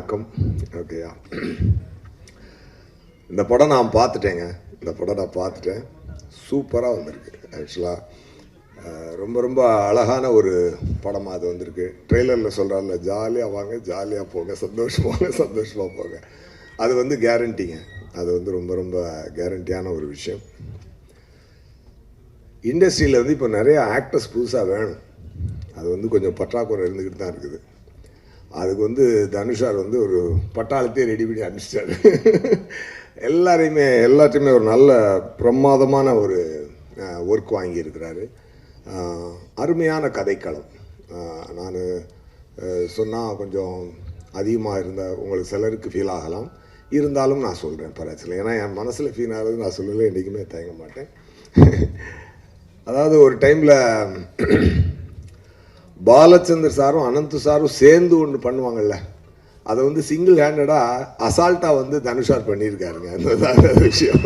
வணக்கம். ஓகேயா, இந்த படம் நான் பார்த்துட்டேங்க. இந்த படம் நான் பார்த்துட்டேன். சூப்பராக வந்திருக்கு. ஆக்சுவலாக ரொம்ப ரொம்ப அழகான ஒரு படமாக அது வந்திருக்கு. ட்ரெய்லரில் சொல்கிறாருல, ஜாலியாக வாங்க, ஜாலியாக போங்க, சந்தோஷமாக போங்க. அது வந்து கேரண்டிங்க. அது வந்து ரொம்ப ரொம்ப கேரண்டியான ஒரு விஷயம். இண்டஸ்ட்ரியில் வந்து இப்போ நிறைய ஆக்டர்ஸ் புதுசாக வேணும். அது வந்து கொஞ்சம் பற்றாக்குறை இருந்துக்கிட்டு தான் இருக்குது. அதுக்கு வந்து தனுஷார் வந்து ஒரு பட்டாளத்தையே ரெடி பண்ணி அனுப்பிச்சிட்டாரு. எல்லாத்தையுமே ஒரு நல்ல பிரமாதமான ஒரு ஒர்க் வாங்கியிருக்கிறாரு. அருமையான கதைக்களம். நான் சொன்னால் கொஞ்சம் அதிகமாக இருந்தால் உங்களுக்கு சிலருக்கு ஃபீல் ஆகலாம். இருந்தாலும் நான் சொல்கிறேன் பரவாயில்ல. ஏன்னா என் மனசில் ஃபீல் ஆகிறது நான் சொல்லலை, என்றைக்குமே தயங்க மாட்டேன். அதாவது ஒரு டைமில் பாலச்சந்தர் சாரும் அனந்த் சாரும் சேர்ந்து ஒன்று பண்ணுவாங்கள்ல, அதை வந்து சிங்கிள் ஹேண்டடாக அசால்ட்டாக வந்து தனுஷார் பண்ணியிருக்காருங்க. அந்த விஷயம்